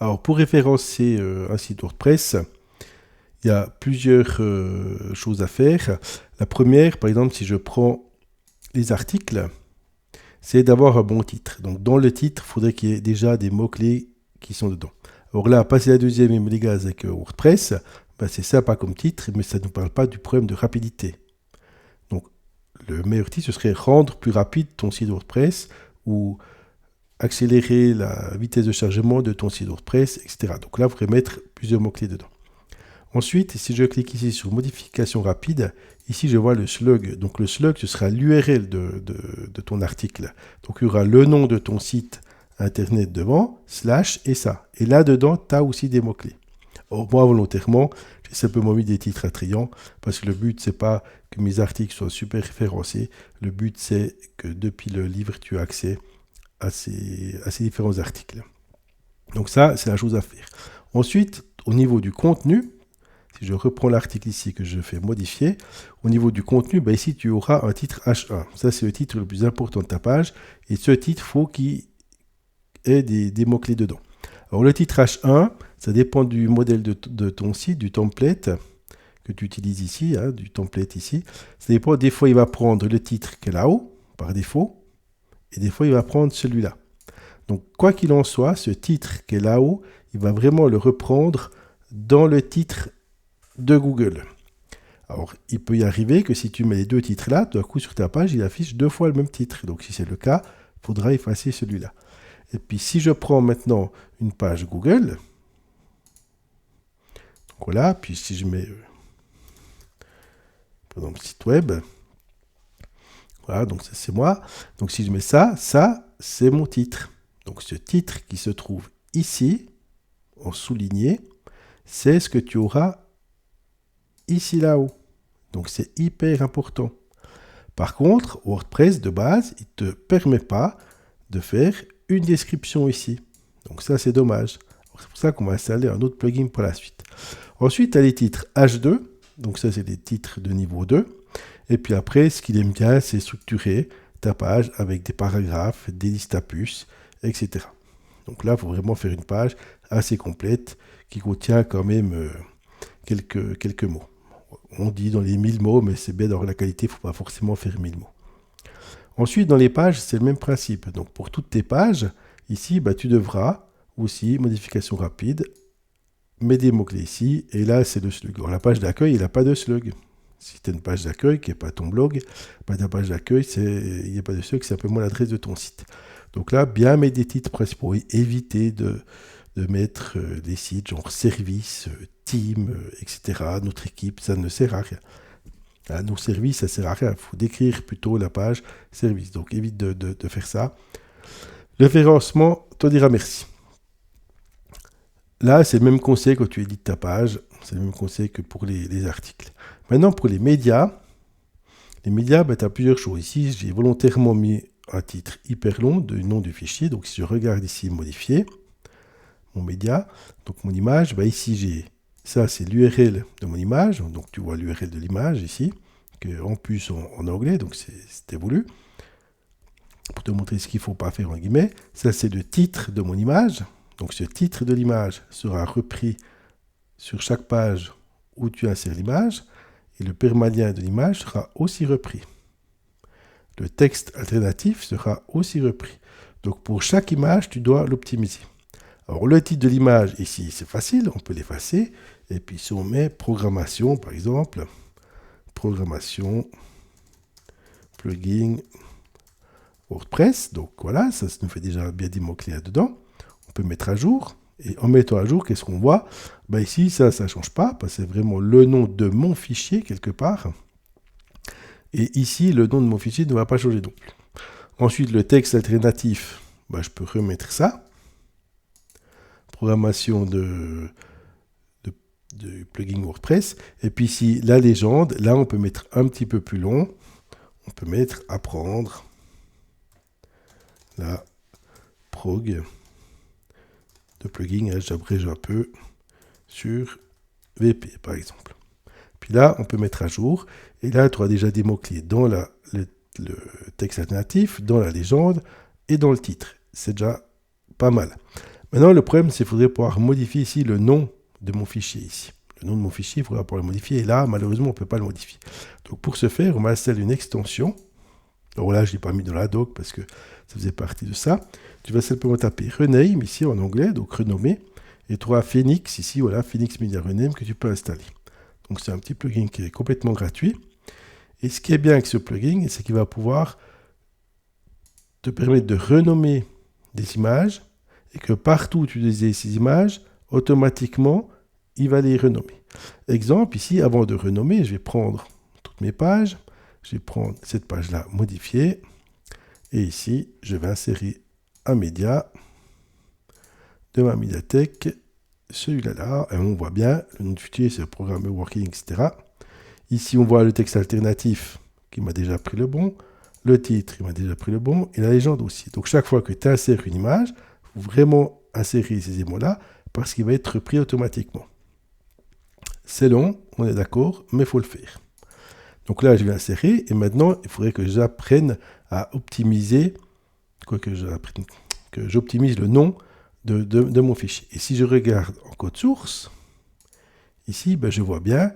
Alors, pour référencer un site WordPress, il y a plusieurs choses à faire. La première, par exemple, si je prends les articles, c'est d'avoir un bon titre. Donc, dans le titre, il faudrait qu'il y ait déjà des mots-clés qui sont dedans. Alors là, passer la deuxième et les gaz avec WordPress, ben, c'est sympa comme titre, mais ça ne nous parle pas du problème de rapidité. Donc, le meilleur titre, ce serait rendre plus rapide ton site WordPress ou accélérer la vitesse de chargement de ton site WordPress, etc. Donc là, vous pourrez mettre plusieurs mots-clés dedans. Ensuite, si je clique ici sur modification rapide, ici je vois le slug. Donc le slug, ce sera l'URL de ton article. Donc il y aura le nom de ton site internet devant, slash et ça. Et là-dedans, tu as aussi des mots-clés. Or, moi, volontairement, j'ai simplement mis des titres attrayants parce que le but, c'est pas que mes articles soient super référencés. Le but, c'est que depuis le livre, tu as accès à ces différents articles. Donc ça, c'est la chose à faire. Ensuite, au niveau du contenu, si je reprends l'article ici que je fais modifier, au niveau du contenu, ben ici tu auras un titre H1. Ça, c'est le titre le plus important de ta page. Et ce titre, il faut qu'il ait des mots-clés dedans. Alors le titre H1, ça dépend du modèle de ton site, du template que tu utilises ici, du template ici. Ça dépend, des fois il va prendre le titre qui est là-haut, par défaut, et des fois il va prendre celui-là. Donc quoi qu'il en soit, ce titre qui est là-haut, il va vraiment le reprendre dans le titre de Google. Alors, il peut y arriver que si tu mets les deux titres là, tout à coup sur ta page, il affiche 2 fois le même titre. Donc, si c'est le cas, il faudra effacer celui-là. Et puis, si je prends maintenant une page Google, donc voilà, puis si je mets, par exemple, site web, voilà, donc ça c'est moi. Donc, si je mets ça, c'est mon titre. Donc, ce titre qui se trouve ici, en souligné, c'est ce que tu auras ici là-haut. Donc c'est hyper important. Par contre, WordPress de base, il ne te permet pas de faire une description ici. Donc ça, c'est dommage. C'est pour ça qu'on va installer un autre plugin pour la suite. Ensuite, tu as les titres H2. Donc ça, c'est des titres de niveau 2. Et puis après, ce qu'il aime bien, c'est structurer ta page avec des paragraphes, des listes à puces, etc. Donc là, il faut vraiment faire une page assez complète qui contient quand même quelques mots. On dit dans les 1000 mots, mais c'est bien dans la qualité, il ne faut pas forcément faire 1000 mots. Ensuite, dans les pages, c'est le même principe. Donc, pour toutes tes pages, ici, tu devras aussi, modification rapide, mettre des mots-clés ici, et là, c'est le slug. Alors, la page d'accueil, il n'a pas de slug. Si tu as une page d'accueil qui n'est pas ton blog, ta page d'accueil, il n'y a pas de slug, c'est simplement l'adresse de ton site. Donc là, bien mettre des titres principaux et éviter de mettre des sites genre service, team, etc. Notre équipe, ça ne sert à rien. Nos services, ça ne sert à rien. Il faut décrire plutôt la page service. Donc évite de faire ça. Le référencement te dira merci. Là, c'est le même conseil quand tu édites ta page. C'est le même conseil que pour les articles. Maintenant, pour les médias, tu as plusieurs choses. Ici, j'ai volontairement mis un titre hyper long du nom du fichier. Donc si je regarde ici, modifier, mon média, donc mon image, ici j'ai, ça c'est l'URL de mon image, donc tu vois l'URL de l'image ici, en plus en anglais, donc c'était voulu, pour te montrer ce qu'il ne faut pas faire en guillemets. Ça c'est le titre de mon image, donc ce titre de l'image sera repris sur chaque page où tu insères l'image, et le permalien de l'image sera aussi repris. Le texte alternatif sera aussi repris. Donc pour chaque image, tu dois l'optimiser. Alors le titre de l'image ici, c'est facile, on peut l'effacer. Et puis si on met programmation, par exemple, programmation, plugin, WordPress. Donc voilà, ça nous fait déjà bien des mots-clés là-dedans. On peut mettre à jour. Et en mettant à jour, qu'est-ce qu'on voit? Ici, ça ne change pas, parce que c'est vraiment le nom de mon fichier quelque part. Et ici, le nom de mon fichier ne va pas changer non plus. Ensuite, le texte alternatif, je peux remettre ça. Programmation de plugin WordPress. Et puis ici, la légende, là, on peut mettre un petit peu plus long. On peut mettre apprendre la prog de plugin. J'abrège un peu sur VP, par exemple. Puis là, on peut mettre à jour. Et là, tu auras déjà des mots-clés dans le texte alternatif, dans la légende et dans le titre. C'est déjà pas mal. Maintenant, le problème, c'est qu'il faudrait pouvoir modifier ici le nom de mon fichier ici. Le nom de mon fichier, il faudra pouvoir le modifier. Et là, malheureusement, on ne peut pas le modifier. Donc, pour ce faire, on va installer une extension. Alors là, je ne l'ai pas mis dans la doc parce que ça faisait partie de ça. Tu vas simplement taper Rename ici en anglais, donc renommer. Et tu auras Phoenix ici, voilà, Phoenix Media Rename que tu peux installer. Donc, c'est un petit plugin qui est complètement gratuit. Et ce qui est bien avec ce plugin, c'est qu'il va pouvoir te permettre de renommer des images et que partout où tu utilises ces images, automatiquement, il va les renommer. Exemple, ici, avant de renommer, je vais prendre toutes mes pages. Je vais prendre cette page-là, modifier. Et ici, je vais insérer un média de ma médiathèque. Celui-là, et on voit bien, le nom du fichier, c'est programme working, etc. Ici, on voit le texte alternatif qui m'a déjà pris le bon. Le titre, il m'a déjà pris le bon. Et la légende aussi. Donc, chaque fois que tu insères une image, il faut vraiment insérer ces éléments-là parce qu'il va être repris automatiquement. C'est long, on est d'accord, mais il faut le faire. Donc là, je vais insérer et maintenant, il faudrait que j'apprenne à optimiser, que j'optimise le nom de mon fichier. Et si je regarde en code source, ici, je vois bien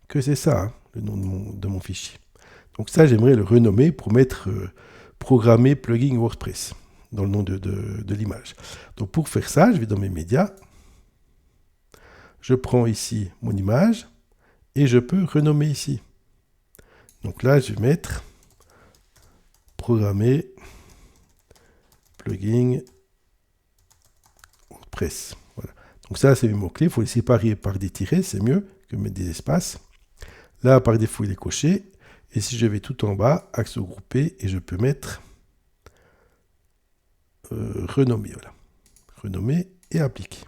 que c'est ça, hein, le nom de mon fichier. Donc ça, j'aimerais le renommer pour mettre programmer plugin WordPress dans le nom de l'image. Donc pour faire ça, je vais dans mes médias, je prends ici mon image et je peux renommer ici. Donc là, je vais mettre programmer plugin WordPress. Voilà. Donc ça, c'est mes mots-clés. Il faut les séparer par des tirets, c'est mieux que mettre des espaces. Là, par défaut, il est coché. Et si je vais tout en bas, axe groupé, et je peux mettre renommer. Voilà. Renommer et appliquer.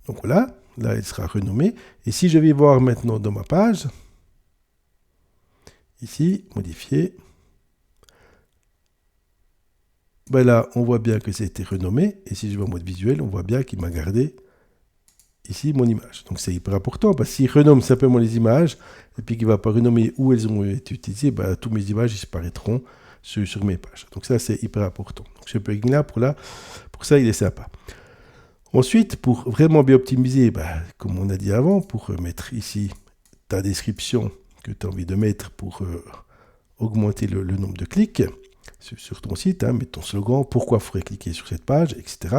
Donc voilà, là, il sera renommé. Et si je vais voir maintenant dans ma page, ici, modifier, là, on voit bien que ça a été renommé. Et si je vais en mode visuel, on voit bien qu'il m'a gardé ici mon image. Donc c'est hyper important parce qu'il renomme simplement les images et puis qu'il ne va pas renommer où elles ont été utilisées, toutes mes images disparaîtront sur mes pages. Donc ça, c'est hyper important. Donc ce plugin-là, pour ça, il est sympa. Ensuite, pour vraiment bien optimiser, comme on a dit avant, pour mettre ici ta description que tu as envie de mettre pour augmenter le nombre de clics sur ton site, mettre ton slogan, pourquoi il faudrait cliquer sur cette page, etc.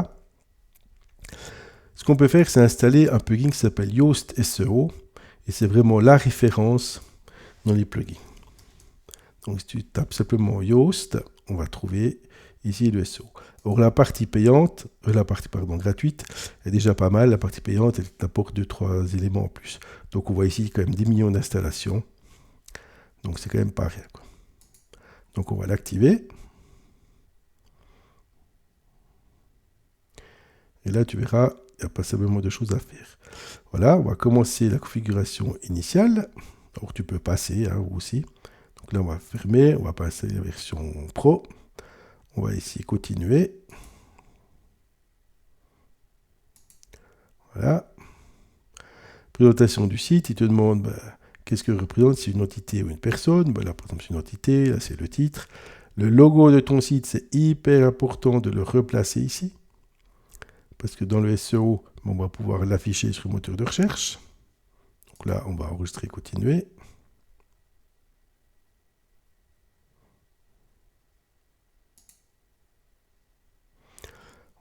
Ce qu'on peut faire, c'est installer un plugin qui s'appelle Yoast SEO, et c'est vraiment la référence dans les plugins. Donc si tu tapes simplement Yoast, on va trouver ici le SEO. Or la partie payante, gratuite, est déjà pas mal. La partie payante, elle t'apporte 2-3 éléments en plus. Donc on voit ici quand même 10 millions d'installations. Donc c'est quand même pas rien, quoi. Donc on va l'activer. Et là tu verras, il n'y a pas simplement de choses à faire. Voilà, on va commencer la configuration initiale. Alors tu peux passer aussi. Donc là on va fermer, on va passer à la version Pro. On va ici continuer. Voilà. Présentation du site, il te demande qu'est-ce que représente, si une entité ou une personne. Là par exemple c'est une entité, là c'est le titre. Le logo de ton site, c'est hyper important de le replacer ici. Parce que dans le SEO, on va pouvoir l'afficher sur le moteur de recherche. Donc là, on va enregistrer, continuer.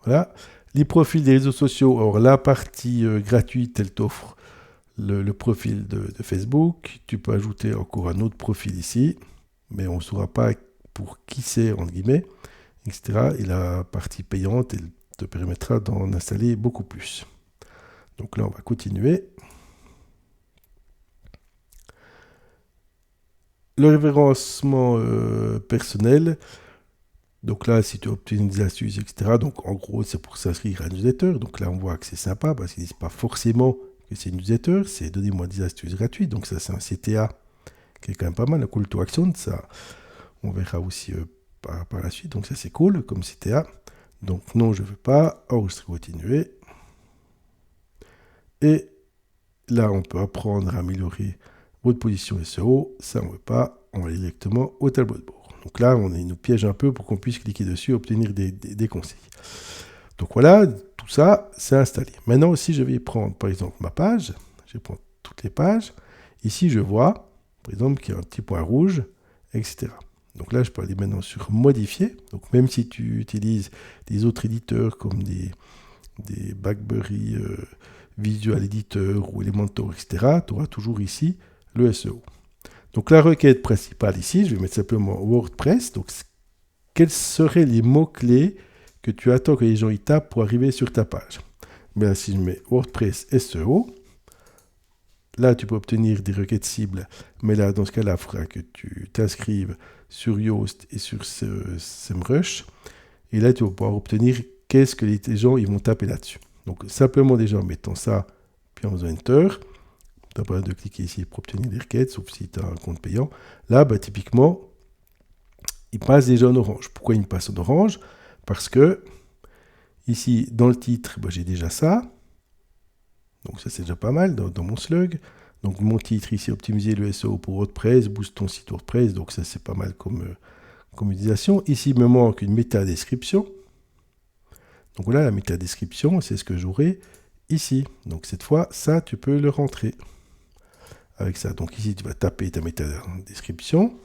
Voilà. Les profils des réseaux sociaux. Alors, la partie gratuite, elle t'offre le profil de Facebook. Tu peux ajouter encore un autre profil ici, mais on ne saura pas pour qui c'est, entre guillemets, etc. Et la partie payante, elle te permettra d'en installer beaucoup plus. Donc là, on va continuer. Le référencement personnel. Donc là, si tu obtiens des astuces, etc. Donc en gros, c'est pour s'inscrire à une newsletter. Donc là, on voit que c'est sympa parce qu'ils ne disent pas forcément que c'est une newsletter. C'est donnez-moi des astuces gratuites. Donc ça, c'est un CTA qui est quand même pas mal. Un call to action, ça, on verra aussi par la suite. Donc ça, c'est cool comme CTA. Donc non, je ne veux pas. Enregistrer, continuer. Et là, on peut apprendre à améliorer votre position SEO. Ça, on ne veut pas. On va aller directement au tableau de bord. Donc là, il nous piège un peu pour qu'on puisse cliquer dessus et obtenir des conseils. Donc voilà, tout ça, c'est installé. Maintenant, si je vais prendre, par exemple, ma page, je vais prendre toutes les pages. Ici, je vois, par exemple, qu'il y a un petit point rouge, etc. Donc là, je peux aller maintenant sur modifier. Donc même si tu utilises des autres éditeurs comme des BlackBerry Visual Editor ou Elementor, etc., tu auras toujours ici le SEO. Donc la requête principale ici, je vais mettre simplement WordPress. Donc quels seraient les mots-clés que tu attends que les gens y tapent pour arriver sur ta page? Bien, si je mets WordPress SEO, là tu peux obtenir des requêtes cibles, mais là dans ce cas-là, il faudra que tu t'inscrives sur Yoast et sur SEMrush, et là tu vas pouvoir obtenir qu'est-ce que les gens ils vont taper là-dessus. Donc simplement déjà en mettant ça, puis en faisant Enter, tu n'as pas besoin de cliquer ici pour obtenir des requêtes, sauf si tu as un compte payant. Là, bah, typiquement, il passe déjà en orange. Pourquoi il me passe en orange? Parce que ici, dans le titre, bah, j'ai déjà ça. Donc ça, c'est déjà pas mal dans mon slug. Donc mon titre ici, optimiser le SEO pour WordPress, boost ton site WordPress. Donc ça, c'est pas mal comme utilisation. Ici, il me manque une métadescription. Donc voilà, la métadescription, c'est ce que j'aurai ici. Donc cette fois, ça, tu peux le rentrer avec ça. Donc ici, tu vas taper ta métadescription.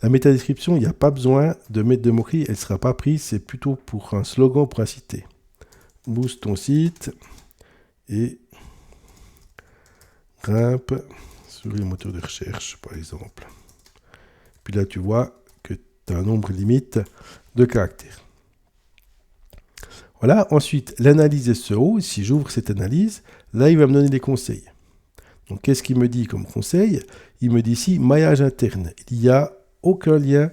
La métadescription, il n'y a pas besoin de mettre de mots-clés, elle ne sera pas prise, c'est plutôt pour un slogan pour inciter. Booste ton site et grimpe sur les moteurs de recherche, par exemple. Puis là, tu vois que tu as un nombre limite de caractères. Voilà, ensuite, l'analyse SEO, si j'ouvre cette analyse, là, il va me donner des conseils. Donc, qu'est-ce qu'il me dit comme conseil? Il me dit ici, maillage interne. Il n'y a aucun lien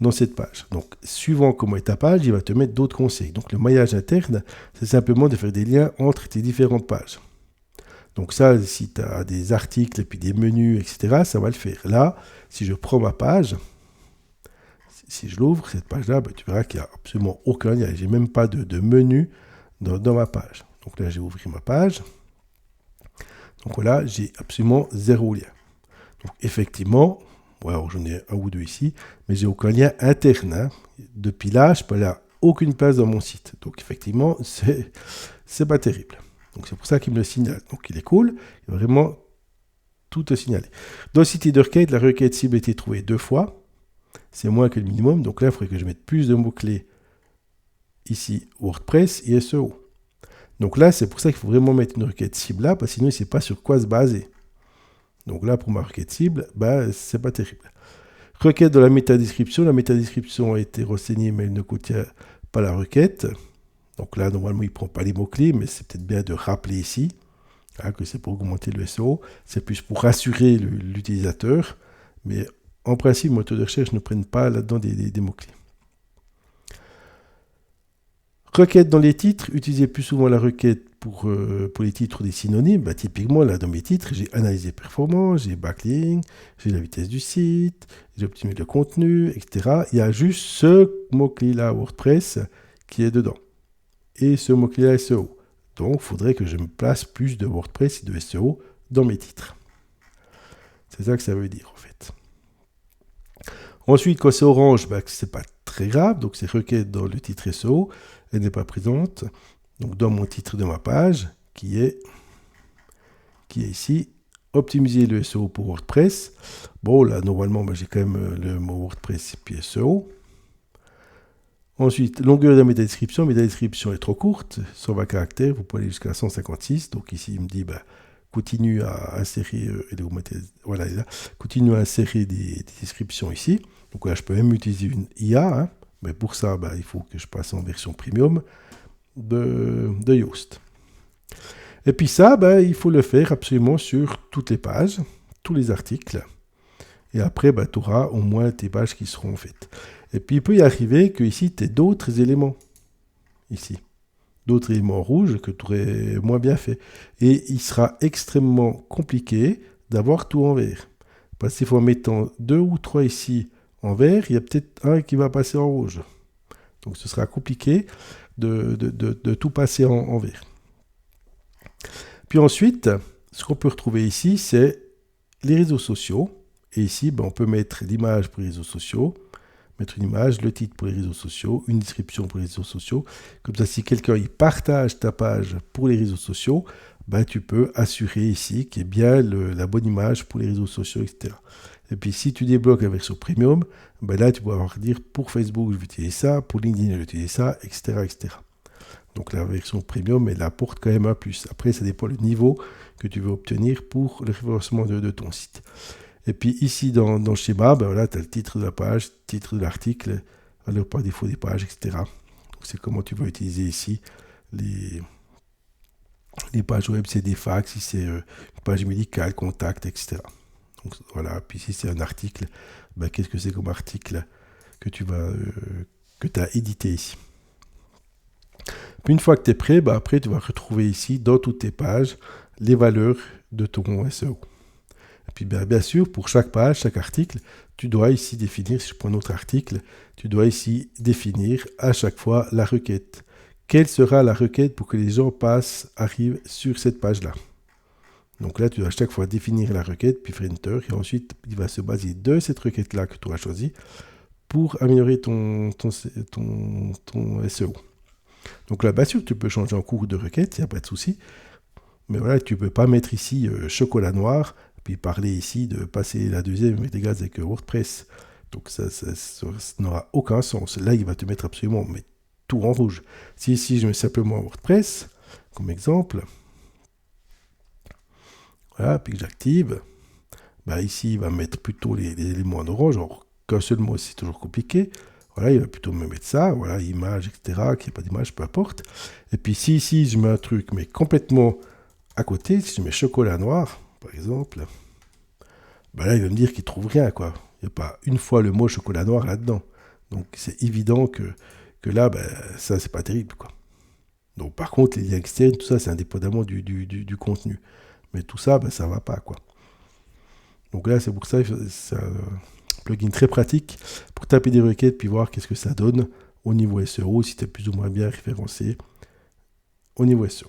dans cette page. Donc, suivant comment est ta page, il va te mettre d'autres conseils. Donc, le maillage interne, c'est simplement de faire des liens entre tes différentes pages. Donc ça, si tu as des articles et puis des menus, etc., ça va le faire. Là, si je prends ma page, si je l'ouvre, cette page-là, ben, tu verras qu'il n'y a absolument aucun lien. Je n'ai même pas de menu dans ma page. Donc là, j'ai ouvert ma page. Donc voilà, j'ai absolument zéro lien. Donc effectivement, alors j'en ai un ou deux ici, mais j'ai aucun lien interne. Hein. Depuis là, je peux aller à aucune place dans mon site. Donc effectivement, c'est pas terrible. Donc c'est pour ça qu'il me le signale. Donc il est cool, il va vraiment tout te signaler. Dans le site de requête, la requête cible a été trouvée 2 fois. C'est moins que le minimum. Donc là, il faudrait que je mette plus de mots-clés ici, WordPress et SEO. Donc là, c'est pour ça qu'il faut vraiment mettre une requête cible là, parce que sinon, il ne sait pas sur quoi se baser. Donc là, pour ma requête cible, bah, c'est pas terrible. Requête de la métadescription. La métadescription a été renseignée, mais elle ne contient pas la requête. Donc là, normalement, il ne prend pas les mots-clés, mais c'est peut-être bien de rappeler ici hein, que c'est pour augmenter le SEO. C'est plus pour rassurer l'utilisateur. Mais en principe, les moteurs de recherche ne prennent pas là-dedans des mots-clés. Requête dans les titres. Utilisez plus souvent la requête pour les titres des synonymes. Bah, typiquement, là, dans mes titres, j'ai analysé performance, j'ai backlink, j'ai la vitesse du site, j'ai optimisé le contenu, etc. Il y a juste ce mot-clé-là, WordPress, qui est dedans. Et ce mot-clé-là, SEO. Donc, il faudrait que je me place plus de WordPress et de SEO dans mes titres. C'est ça que ça veut dire, en fait. Ensuite, quand c'est orange, bah, c'est pas très grave. Donc, c'est requête dans le titre SEO. Elle n'est pas présente. Donc, dans mon titre de ma page, qui est ici, optimiser le SEO pour WordPress. Bon, là, normalement, bah, j'ai quand même le mot WordPress et puis SEO. Ensuite, longueur de la métadescription. La métadescription est trop courte, 120 caractères, vous pouvez aller jusqu'à 156. Donc ici, il me dit, bah, continue à insérer, voilà, là, continue à insérer des descriptions ici. Donc là, je peux même utiliser une IA, hein, mais pour ça, bah, il faut que je passe en version premium de Yoast. Et puis ça, bah, il faut le faire absolument sur toutes les pages, tous les articles. Et après, bah, tu auras au moins tes pages qui seront faites. Et puis, il peut y arriver que ici, tu aies d'autres éléments. Ici. D'autres éléments rouges que tu aurais moins bien fait. Et il sera extrêmement compliqué d'avoir tout en vert. Parce qu'il faut en mettant 2 ou 3 ici en vert, il y a peut-être un qui va passer en rouge. Donc, ce sera compliqué de tout passer en vert. Puis ensuite, ce qu'on peut retrouver ici, c'est les réseaux sociaux Et ici, on peut mettre l'image pour les réseaux sociaux, mettre une image, le titre pour les réseaux sociaux, une description pour les réseaux sociaux. Comme ça, si quelqu'un il partage ta page pour les réseaux sociaux, tu peux assurer ici qu'il y ait bien la bonne image pour les réseaux sociaux, etc. Et puis, si tu débloques la version premium, là, tu peux avoir dire pour Facebook, je vais utiliser ça, pour LinkedIn, je vais utiliser ça, etc., etc. Donc, la version premium, elle apporte quand même un plus. Après, ça dépend du niveau que tu veux obtenir pour le référencement de ton site. Et puis, ici, dans le schéma, tu as le titre de la page, titre de l'article, valeur par défaut des pages, etc. Donc, c'est comment tu vas utiliser ici les pages web, c'est des fax, si c'est une page médicale, contact, etc. Donc, voilà, puis si c'est un article, qu'est-ce que c'est comme article que tu as édité ici. Puis une fois que tu es prêt, après tu vas retrouver ici dans toutes tes pages les valeurs de ton SEO. Et puis bien sûr, pour chaque page, chaque article, tu dois ici définir, si je prends un autre article, tu dois ici définir à chaque fois la requête. Quelle sera la requête pour que les gens arrivent sur cette page-là? Donc là, tu dois à chaque fois définir la requête, puis faire Enter, et ensuite, il va se baser de cette requête-là que tu as choisie pour améliorer ton SEO. Donc là, bien sûr, tu peux changer en cours de requête, il n'y a pas de souci. Mais voilà, tu ne peux pas mettre ici chocolat noir, puis parler ici de passer la deuxième avec des gaz avec WordPress. Donc ça n'aura aucun sens. Là, il va te mettre absolument tout en rouge. Si ici, je mets simplement WordPress, comme exemple, voilà, puis que j'active, ici, il va mettre plutôt les éléments en orange. Alors, qu'un seul mot, c'est toujours compliqué. Voilà, il va plutôt me mettre ça, voilà, image, etc., qu'il n'y ait pas d'image, peu importe. Et puis, si ici, je mets un truc, mais complètement à côté, si je mets chocolat noir, par exemple, là, il va me dire qu'il ne trouve rien, quoi. Il n'y a pas une fois le mot chocolat noir là-dedans. Donc, c'est évident que là, ça, c'est pas terrible, quoi. Donc, par contre, les liens externes, tout ça, c'est indépendamment du contenu. Mais tout ça, ça ne va pas, quoi. Donc là, c'est pour ça, c'est un plugin très pratique pour taper des requêtes puis voir qu'est-ce que ça donne au niveau SEO, si tu es plus ou moins bien référencé au niveau SEO.